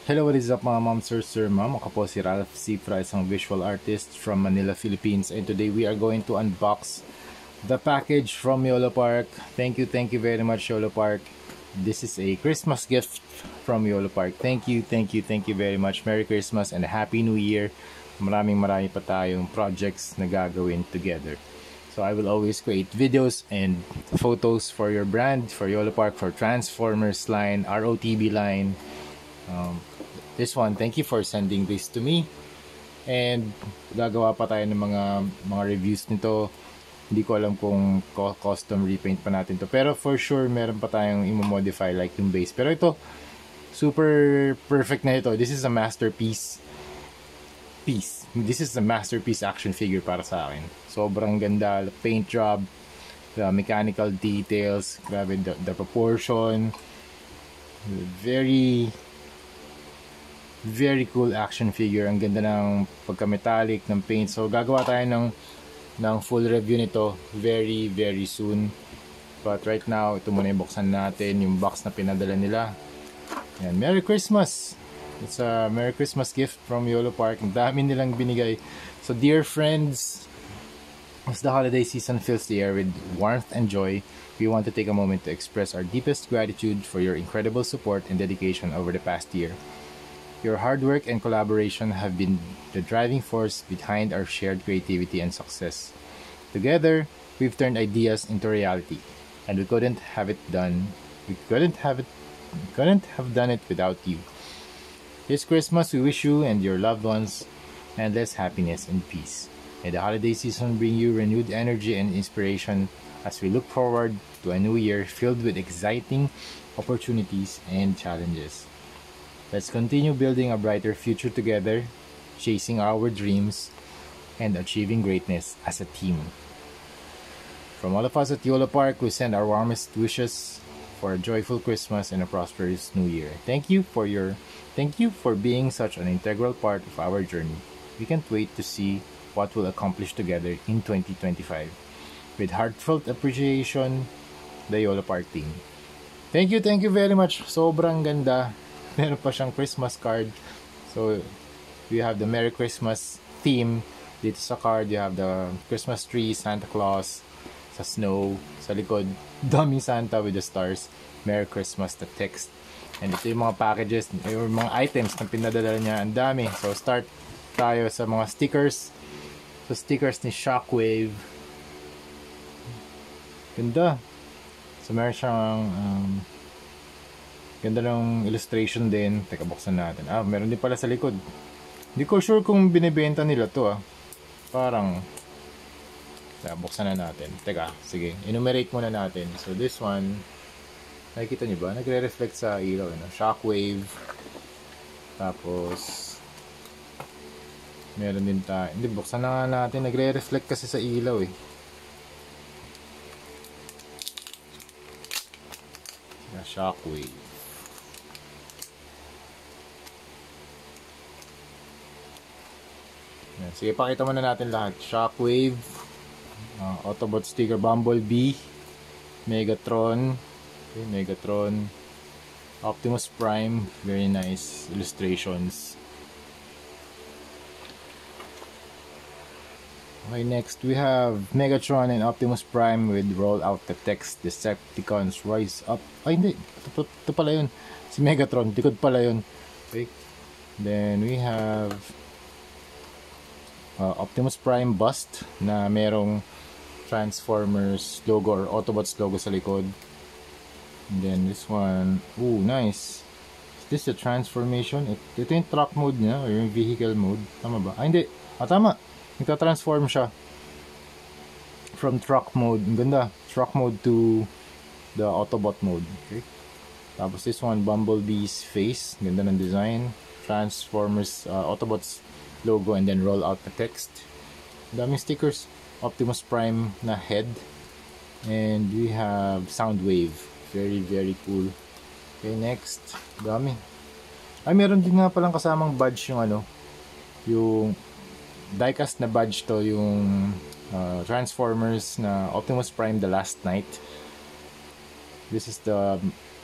Hello, what is up mga ma'am, sir, ma'am? Ako po si Ralph Cifra, isang visual artist from Manila, Philippines. And today we are going to unbox the package from Yolo Park. Thank you very much, Yolo Park. This is a Christmas gift from Yolo Park. Thank you very much. Merry Christmas and Happy New Year. Marami pa tayong projects na gagawin together. So I will always create videos and photos for your brand, for Yolo Park, for Transformers line, ROTB line. This one, thank you for sending this to me. And gagawa pa tayo ng mga reviews nito. Hindi ko alam kung custom repaint pa natin to. Pero for sure, meron pa tayong i-modify like yung base. Pero ito, super perfect na ito. This is a masterpiece. This is a masterpiece action figure para sa akin. Sobrang ganda. Paint job, the mechanical details, grabe the proportion. Very cool action figure. Ang ganda ng pagka-metallic ng paint. So gagawa tayo ng full review nito very soon. But right now, ito muna yung buksan natin yung box na pinadala nila. Yan, Merry Christmas! It's a Merry Christmas gift from Yolo Park. Ang dami nilang binigay. So dear friends, as the holiday season fills the air with warmth and joy, we want to take a moment to express our deepest gratitude for your incredible support and dedication over the past year. Your hard work and collaboration have been the driving force behind our shared creativity and success. Together, we've turned ideas into reality, and we couldn't have done it without you. This Christmas, we wish you and your loved ones endless happiness and peace. May the holiday season bring you renewed energy and inspiration as we look forward to a new year filled with exciting opportunities and challenges. Let's continue building a brighter future together, chasing our dreams, and achieving greatness as a team. From all of us at Yolo Park, we send our warmest wishes for a joyful Christmas and a prosperous New Year. Thank you for being such an integral part of our journey. We can't wait to see what we'll accomplish together in 2025. With heartfelt appreciation, the Yolo Park team. Thank you very much. Sobrang ganda. Meron pa siyang Christmas card. So, we have the Merry Christmas theme. Dito sa card, you have the Christmas tree, Santa Claus, sa snow, sa likod, dummy Santa with the stars. Merry Christmas, the text. And ito yung mga packages, yung mga items na pinadala niya. Ang dami. So, start tayo sa mga stickers. So, stickers ni Shockwave. Ganda. So, meron siyang ganda ng illustration din. Teka, buksan natin. Meron din pala sa likod. Hindi ko sure kung binibenta nila to Parang buksan na natin. Teka, sige. Enumerate muna natin. So this one, nakikita nyo ba? Nagre-reflect sa ilaw. Shockwave. Tapos meron din tayo. Hindi, buksan na nga natin. Nagre-reflect kasi sa ilaw Shockwave. Yan. Sige, pakita muna natin lahat. Shockwave, Autobot sticker, Bumblebee, Megatron, okay, Megatron, Optimus Prime, very nice illustrations. Okay, next we have Megatron and Optimus Prime with roll out the text, Decepticons rise up. Ay, hindi. Ito pala yun. Si Megatron, likod pala yun. Okay. Then we have Optimus Prime bust na merong Transformers logo or Autobots logo sa likod. And then this one, nice. Is this a transformation? Ito yung truck mode niya or yung vehicle mode. Tama ba? Hindi. Tama. Nagta-transform siya from truck mode. Ang ganda. Truck mode to the Autobot mode. Okay. Tapos this one, Bumblebee's face. Ganda ng design. Transformers, Autobots logo and then roll out the text. Daming stickers. Optimus Prime na head. And we have Soundwave. Very cool. Okay, next. Dami. Meron din nga palang kasamang badge yung yung diecast na badge to, yung Transformers na Optimus Prime The Last Night. This is the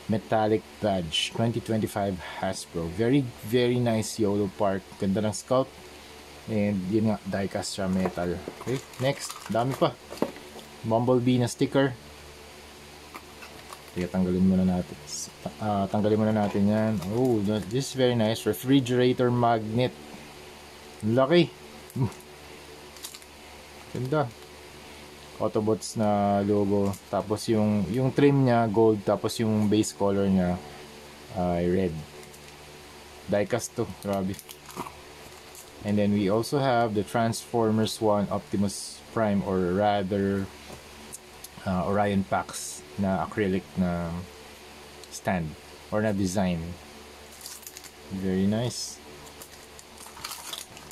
metallic badge 2025 Hasbro. Very very nice YOLO part. Ganda ng sculpt. And yun nga, diecast siya, metal. Okay, next, dami pa. Bumblebee na sticker. Kaya tanggalin muna natin. Tanggalin muna natin yan. Oh, this is very nice. Refrigerator magnet. Laki. Ganda. Autobots na logo. Tapos yung trim niya, gold. Tapos yung base color niya, red. Diecast to. Grabe. And then we also have the Transformers 1 Optimus Prime, or rather Orion Pax na acrylic na stand or na design. Very nice.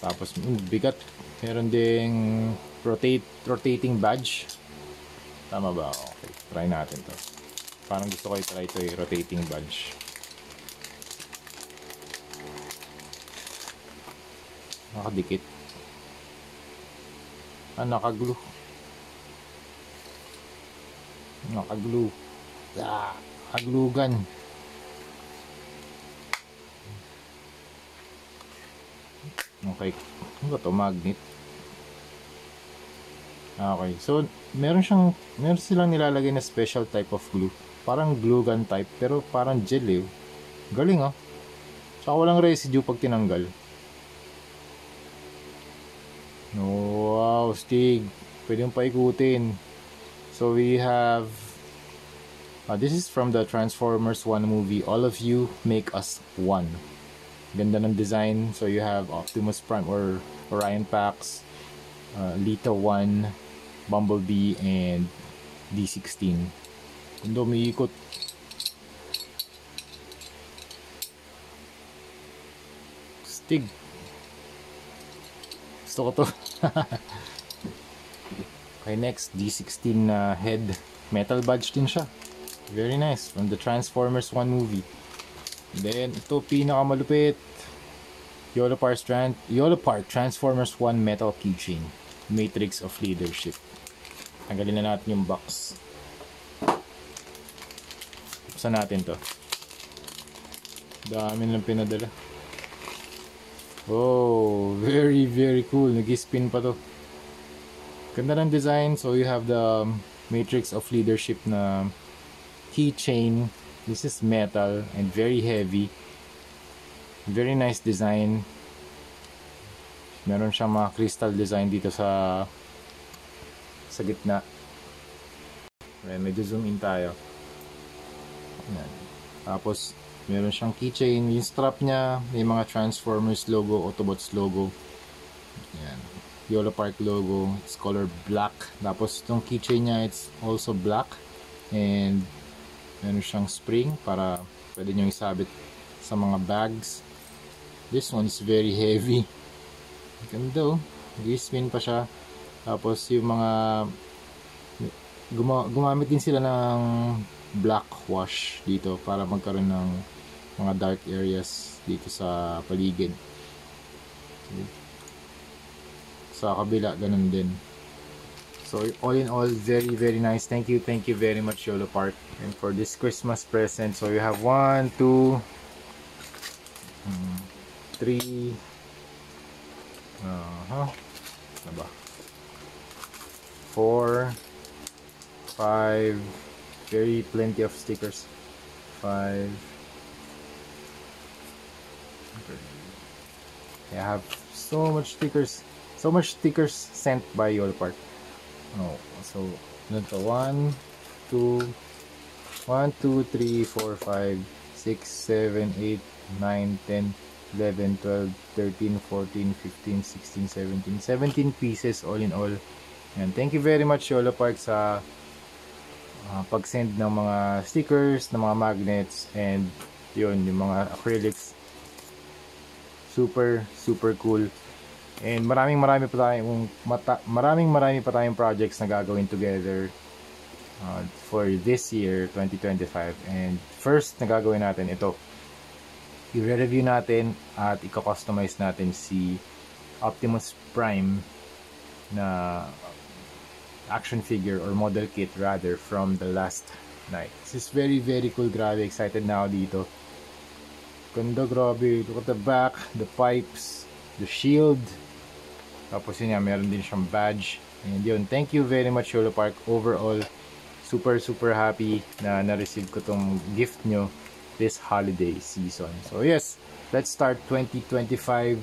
Tapos bigat. Meron ding rotating badge. Tama ba? Okay, try natin to. Parang gusto ko i-try to rotating badge. Nakadikit. Nakaglue. Nakaglue. Nakaglue-gun. Okay. Ano ba to? Magnet. Okay. So, meron silang nilalagay na special type of glue. Parang glue gun type, pero parang gel eh. Galing oh. Saka walang residue pag tinanggal. Wow, Stig. Pwede yung paikutin. So we have this is from the Transformers 1 movie. All of you make us one. Ganda ng design. So you have Optimus Prime or Orion Pax, Lita 1, Bumblebee, and D16. Ganda, umiikot. Stig. Gusto ko to. Okay, next, D16 head. Metal badge din siya. Very nice. From the Transformers 1 movie. Then, ito, pinakamalupit. YOLO Part Transformers 1 metal keychain. Matrix of Leadership. Tanggalin na natin yung box. Buksan natin to. Dami lang pinadala. Oh, very very cool. Nag-spin pa to. Ganda ng design. So you have the Matrix of Leadership na keychain. This is metal and very heavy. Very nice design. Meron siyang mga crystal design dito sa gitna. Okay, medyo zoom in tayo. Ayan. Tapos meron siyang keychain. Yung strap niya, may mga Transformers logo, Autobots logo. Ayan. YOLO Park logo. It's color black. Tapos itong keychain niya, it's also black. And meron siyang spring para pwede nyo isabit sa mga bags. This one is very heavy. Ganda oh. G-spin pa siya. Tapos yung mga gumamit din sila ng black wash dito para magkaroon ng mga dark areas dito sa paligid. Sa kabila ganun din. So all in all, very very nice. Thank you very much YOLO Park. And for this Christmas present, so you have 1, 2, 3, ano ba? 4, 5, very plenty of stickers. 5. I have so much stickers sent by YOLO Park. Oh, so ito 1, 2, 3, 4, 5, 6, 7, 8, 9, 10, 11, 12, 13, 14, 15, 16, 17 pieces all in all. And thank you very much YOLO Park sa pag-send ng mga stickers, ng mga magnets, and yun, yung mga acrylics. Super cool. And maraming pa tayong projects na gagawin together for this year 2025. And first na gagawin natin ito, i-review natin at i-customize natin si Optimus Prime na action figure or model kit rather from the last Knight. This is very cool. Grabe, excited na ako dito. Ganda, grabe. Look at the back, the pipes, the shield. Tapos yun nga, meron din siyang badge. And yun, thank you very much Yolo Park. Overall, super happy na na-receive ko tong gift nyo this holiday season. So yes, let's start 2025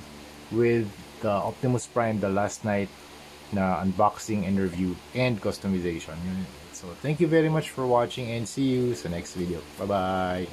with the Optimus Prime The Last Knight na unboxing and review and customization. So thank you very much for watching and see you sa next video. Bye bye.